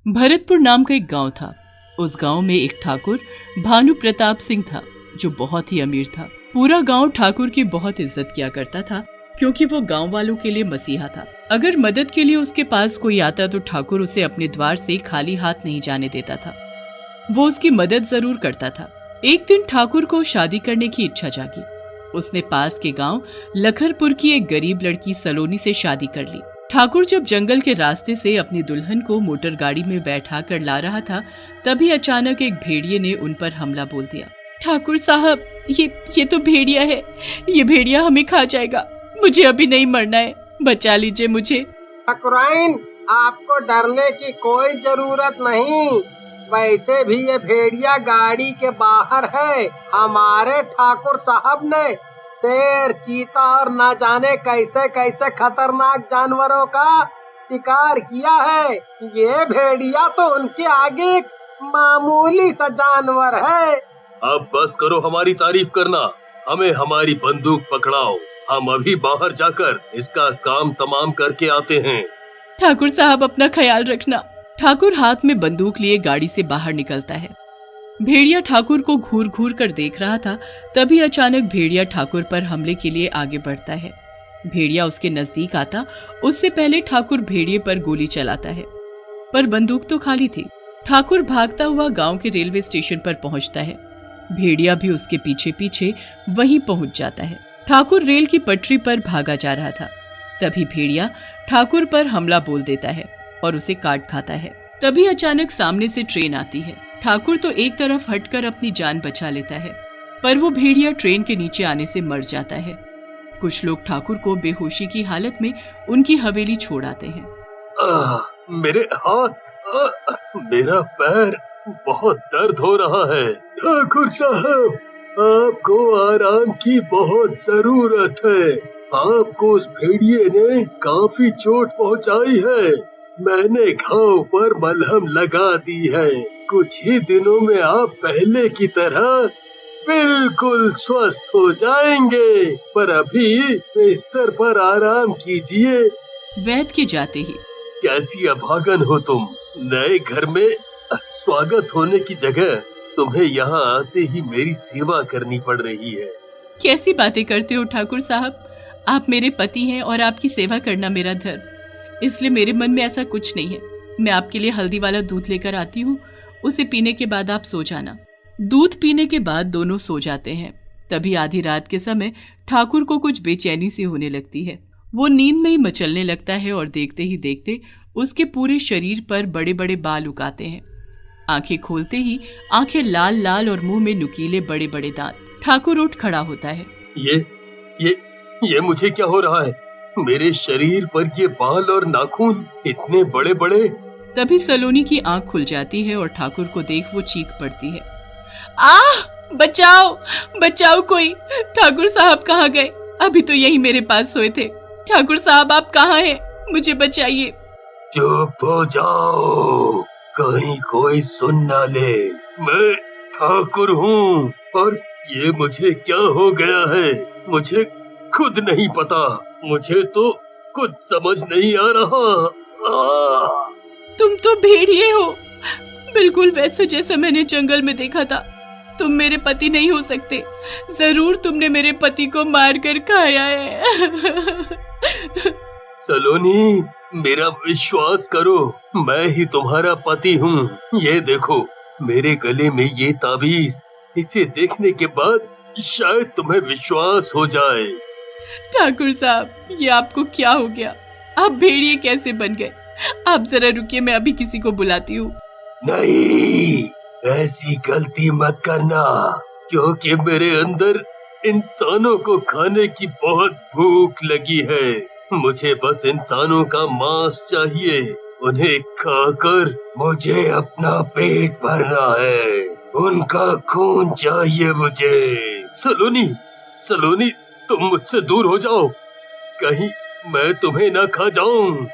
भरतपुर नाम का एक गांव था। उस गांव में एक ठाकुर भानु प्रताप सिंह था जो बहुत ही अमीर था। पूरा गांव ठाकुर की बहुत इज्जत किया करता था क्योंकि वो गांव वालों के लिए मसीहा था। अगर मदद के लिए उसके पास कोई आता तो ठाकुर उसे अपने द्वार से खाली हाथ नहीं जाने देता था। वो उसकी मदद जरूर करता था। एक दिन ठाकुर को शादी करने की इच्छा जागी। उसने पास के गांव लखरपुर की एक गरीब लड़की सलोनी से शादी कर ली। ठाकुर जब जंगल के रास्ते से अपनी दुल्हन को मोटर गाड़ी में बैठा कर ला रहा था, तभी अचानक एक भेड़िए ने उन पर हमला बोल दिया। ठाकुर साहब, ये तो भेड़िया है। ये भेड़िया हमें खा जाएगा। मुझे अभी नहीं मरना है, बचा लीजिए मुझे। ठाकुराइन, आपको डरने की कोई जरूरत नहीं। वैसे भी ये भेड़िया गाड़ी के बाहर है। हमारे ठाकुर साहब ने शेर, चीता और ना जाने कैसे कैसे खतरनाक जानवरों का शिकार किया है। ये भेड़िया तो उनके आगे एक मामूली सा जानवर है। अब बस करो हमारी तारीफ करना, हमें हमारी बंदूक पकड़ाओ। हम अभी बाहर जाकर इसका काम तमाम करके आते हैं। ठाकुर साहब, अपना ख्याल रखना। ठाकुर हाथ में बंदूक लिए गाड़ी से बाहर निकलता है। भेड़िया ठाकुर को घूर घूर कर देख रहा था। तभी अचानक भेड़िया ठाकुर पर हमले के लिए आगे बढ़ता है। भेड़िया उसके नजदीक आता उससे पहले ठाकुर भेड़िए पर गोली चलाता है, पर बंदूक तो खाली थी। ठाकुर भागता हुआ गांव के रेलवे स्टेशन पर पहुंचता है। भेड़िया भी उसके पीछे पीछे वहीं पहुंच जाता है। ठाकुर रेल की पटरी पर भागा जा रहा था। तभी भेड़िया ठाकुर पर हमला बोल देता है और उसे काट खाता है। तभी अचानक सामने से ट्रेन आती है। ठाकुर तो एक तरफ हटकर अपनी जान बचा लेता है, पर वो भेड़िया ट्रेन के नीचे आने से मर जाता है। कुछ लोग ठाकुर को बेहोशी की हालत में उनकी हवेली छोड़ आते हैं। मेरे हाथ, मेरा पैर, बहुत दर्द हो रहा है। ठाकुर साहब, आपको आराम की बहुत जरूरत है। आपको उस भेड़िए ने काफी चोट पहुंचाई है। मैंने घाव पर मलहम लगा दी है। कुछ ही दिनों में आप पहले की तरह बिल्कुल स्वस्थ हो जाएंगे, पर अभी बिस्तर पर आराम कीजिए। वैद्य के जाते ही, कैसी अभागन हो तुम। नए घर में स्वागत होने की जगह तुम्हें यहाँ आते ही मेरी सेवा करनी पड़ रही है। कैसी बातें करते हो ठाकुर साहब। आप मेरे पति हैं और आपकी सेवा करना मेरा धर्म, इसलिए मेरे मन में ऐसा कुछ नहीं है। मैं आपके लिए हल्दी वाला दूध लेकर आती हूँ, उसे पीने के बाद आप सो जाना। दूध पीने के बाद दोनों सो जाते हैं। तभी आधी रात के समय ठाकुर को कुछ बेचैनी सी होने लगती है। वो नींद में ही मचलने लगता है और देखते ही देखते उसके पूरे शरीर पर बड़े बड़े बाल उग आते हैं। आंखें खोलते ही आंखें लाल लाल और मुंह में नुकीले बड़े बड़े दांत। ठाकुर उठ खड़ा होता है। ये मुझे क्या हो रहा है। मेरे शरीर पर ये बाल और नाखून इतने बड़े बड़े। तभी सलोनी की आंख खुल जाती है और ठाकुर को देख वो चीख पड़ती है। आह, बचाओ बचाओ कोई। ठाकुर साहब कहाँ गए? अभी तो यही मेरे पास सोए थे। ठाकुर साहब, आप कहाँ हैं? मुझे बचाइए। चुप हो जाओ, कहीं कोई सुन ना ले। मैं ठाकुर हूँ और ये मुझे क्या हो गया है मुझे खुद नहीं पता। मुझे तो कुछ समझ नहीं आ रहा। तुम तो भेड़िए हो, बिल्कुल वैसे जैसा मैंने जंगल में देखा था। तुम मेरे पति नहीं हो सकते। जरूर तुमने मेरे पति को मार कर खाया है। सलोनी, मेरा विश्वास करो, मैं ही तुम्हारा पति हूँ। ये देखो मेरे गले में ये ताबीज, इसे देखने के बाद शायद तुम्हें विश्वास हो जाए। ठाकुर साहब, ये आपको क्या हो गया? आप भेड़िए कैसे बन गए? आप जरा रुकिए, मैं अभी किसी को बुलाती हूँ। नहीं, ऐसी गलती मत करना, क्योंकि मेरे अंदर इंसानों को खाने की बहुत भूख लगी है। मुझे बस इंसानों का मांस चाहिए। उन्हें खाकर मुझे अपना पेट भरना है। उनका खून चाहिए मुझे। सलोनी, तुम मुझसे दूर हो जाओ, कहीं मैं तुम्हें न खा जाऊं।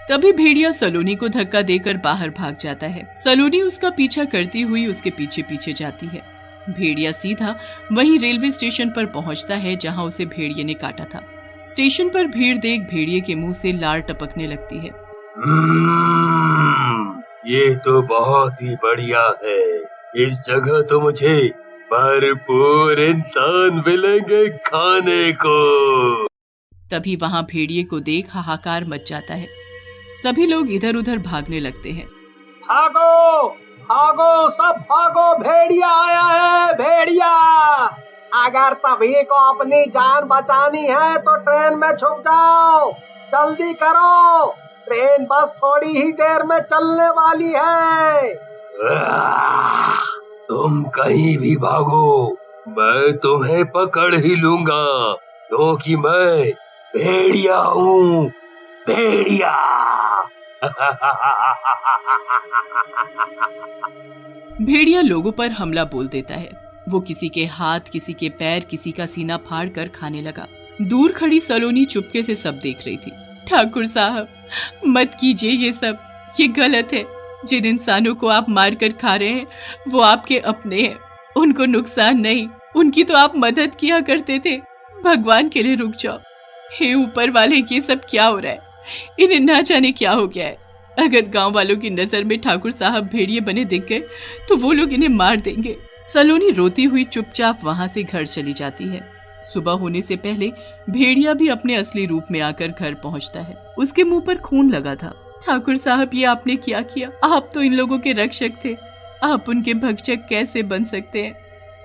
तभी भेड़िया सलोनी को धक्का देकर बाहर भाग जाता है। सलोनी उसका पीछा करती हुई उसके पीछे पीछे जाती है। भेड़िया सीधा वहीं रेलवे स्टेशन पर पहुंचता है जहां उसे भेड़िए ने काटा था। स्टेशन पर भीड़ देख भेड़िए के मुंह से लार टपकने लगती है। ये तो बहुत ही बढ़िया है। इस जगह तो मुझे भरपूर इंसान मिलेंगे खाने को। तभी वहां भेड़िए को देख हाहाकार मच जाता है। सभी लोग इधर उधर भागने लगते हैं। भागो भागो सब भागो, भेड़िया आया है, भेड़िया। अगर सभी को अपनी जान बचानी है तो ट्रेन में छुप जाओ, जल्दी करो, ट्रेन बस थोड़ी ही देर में चलने वाली है। तुम कहीं भी भागो, मैं तुम्हें पकड़ ही लूंगा, क्योंकि मैं भेड़िया हूँ, भेड़िया। भेड़िया लोगों पर हमला बोल देता है। वो किसी के हाथ, किसी के पैर, किसी का सीना फाड़ कर खाने लगा। दूर खड़ी सलोनी चुपके से सब देख रही थी। ठाकुर साहब, मत कीजिए ये सब, ये गलत है। जिन इंसानों को आप मार कर खा रहे हैं वो आपके अपने हैं, उनको नुकसान नहीं, उनकी तो आप मदद किया करते थे। भगवान के लिए रुक जाओ। हे ऊपर वाले, ये सब क्या हो रहा है? इन्हें ना जाने क्या हो गया है। अगर गांव वालों की नजर में ठाकुर साहब भेड़िए बने दिख गए तो वो लोग इन्हें मार देंगे। सलोनी रोती हुई चुपचाप वहां से घर चली जाती है। सुबह होने से पहले भेड़िया भी अपने असली रूप में आकर घर पहुंचता है। उसके मुंह पर खून लगा था। ठाकुर साहब, ये आपने क्या किया? आप तो इन लोगों के रक्षक थे, आप उनके भक्षक कैसे बन सकते हैं?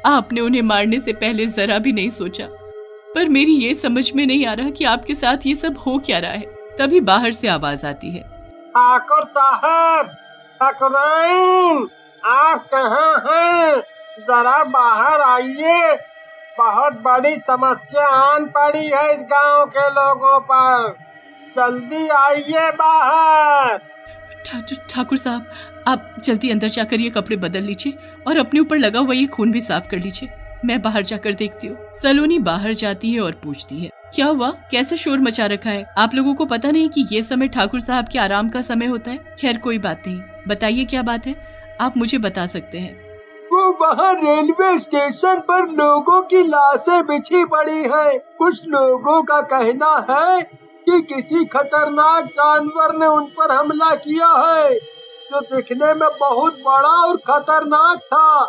आपने उन्हें मारने से पहले जरा भी नहीं सोचा। पर मेरी ये समझ में नहीं आ रहा कि आपके साथ ये सब हो क्या रहा है। तभी बाहर से आवाज आती है, ठाकुर साहब, ठाकुराइन, आप कहाँ हैं? जरा बाहर आइए, बहुत बड़ी समस्या आन पड़ी है इस गांव के लोगों पर, जल्दी आइए बाहर। ठाकुर साहब, आप जल्दी अंदर जाकर ये कपड़े बदल लीजिए और अपने ऊपर लगा हुआ ये खून भी साफ कर लीजिए। मैं बाहर जाकर देखती हूँ। सलोनी बाहर जाती है और पूछती है, क्या हुआ? कैसे शोर मचा रखा है? आप लोगों को पता नहीं कि ये समय ठाकुर साहब के आराम का समय होता है? खैर कोई बात नहीं, बताइए क्या बात है, आप मुझे बता सकते हैं। वो वहाँ रेलवे स्टेशन पर लोगों की लाशें बिछी पड़ी हैं। कुछ लोगों का कहना है कि किसी खतरनाक जानवर ने उन पर हमला किया है, जो दिखने में बहुत बड़ा और खतरनाक था,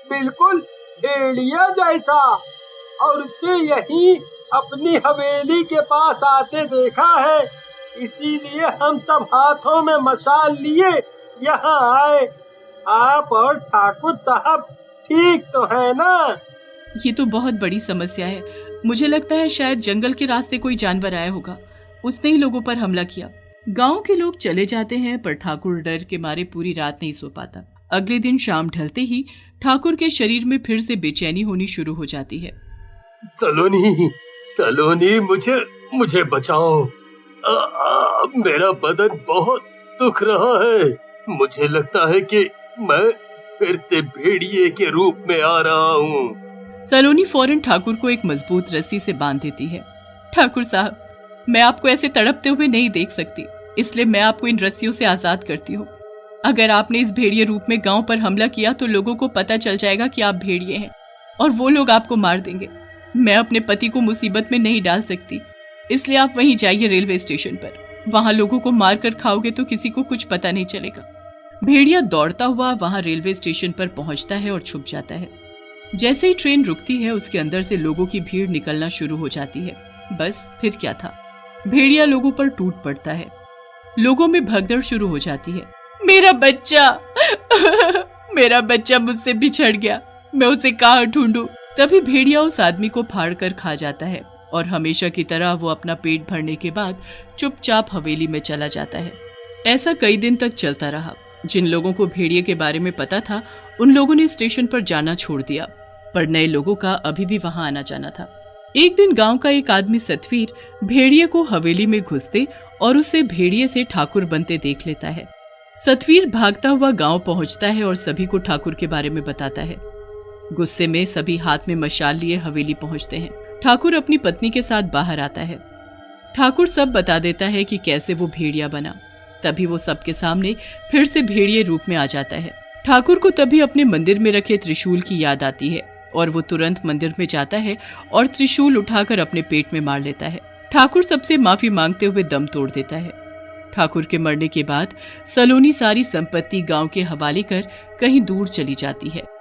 बिल्कुल भेड़िया जैसा, और उसे यही अपनी हवेली के पास आते देखा है। इसीलिए हम सब हाथों में मशाल लिए यहाँ आए। आप और ठाकुर साहब ठीक तो है ना? ये तो बहुत बड़ी समस्या है। मुझे लगता है शायद जंगल के रास्ते कोई जानवर आया होगा, उसने ही लोगों पर हमला किया। गांव के लोग चले जाते हैं, पर ठाकुर डर के मारे पूरी रात नहीं सो पाता। अगले दिन शाम ढलते ही ठाकुर के शरीर में फिर से बेचैनी होनी शुरू हो जाती है। सलोनी, सलोनी, मुझे बचाओ। मेरा बदन बहुत दुख रहा है। मुझे लगता है कि मैं फिर से भेड़िए के रूप में आ रहा हूँ। सलोनी फौरन ठाकुर को एक मजबूत रस्सी से बांध देती है। ठाकुर साहब, मैं आपको ऐसे तड़पते हुए नहीं देख सकती, इसलिए मैं आपको इन रस्सियों से आजाद करती हूँ। अगर आपने इस भेड़िए रूप में गांव पर हमला किया तो लोगों को पता चल जाएगा कि आप भेड़िए हैं और वो लोग आपको मार देंगे। मैं अपने पति को मुसीबत में नहीं डाल सकती, इसलिए आप वहीं जाइए रेलवे स्टेशन पर। वहां लोगों को मार कर खाओगे तो किसी को कुछ पता नहीं चलेगा। भेड़िया दौड़ता हुआ वहां रेलवे स्टेशन पर पहुंचता है और छुप जाता है। जैसे ही ट्रेन रुकती है, उसके अंदर से लोगों की भीड़ निकलना शुरू हो जाती है। बस फिर क्या था, भेड़िया लोगों पर टूट पड़ता है। लोगों में भगदड़ शुरू हो जाती है। मेरा बच्चा मेरा बच्चा मुझसे बिछड़ गया, मैं उसे कहाँ ढूंढूं? तभी भेड़िया उस आदमी को फाड़ कर खा जाता है और हमेशा की तरह वो अपना पेट भरने के बाद चुपचाप हवेली में चला जाता है। ऐसा कई दिन तक चलता रहा। जिन लोगों को भेड़िए के बारे में पता था, उन लोगों ने स्टेशन पर जाना छोड़ दिया, पर नए लोगों का अभी भी वहां आना जाना था। एक दिन गांव का एक आदमी सतवीर भेड़िए को हवेली में घुसते और उसे भेड़िए से ठाकुर बनते देख लेता है। सतवीर भागता हुआ गांव पहुंचता है और सभी को ठाकुर के बारे में बताता है। गुस्से में सभी हाथ में मशाल लिए हवेली पहुंचते हैं। ठाकुर अपनी पत्नी के साथ बाहर आता है। ठाकुर सब बता देता है कि कैसे वो भेड़िया बना। तभी वो सबके सामने फिर से भेड़िए रूप में आ जाता है। ठाकुर को तभी अपने मंदिर में रखे त्रिशूल की याद आती है और वो तुरंत मंदिर में जाता है और त्रिशूल उठाकर अपने पेट में मार लेता है। ठाकुर सबसे माफी मांगते हुए दम तोड़ देता है। ठाकुर के मरने के बाद सलोनी सारी संपत्ति गांव के हवाले कर कहीं दूर चली जाती है।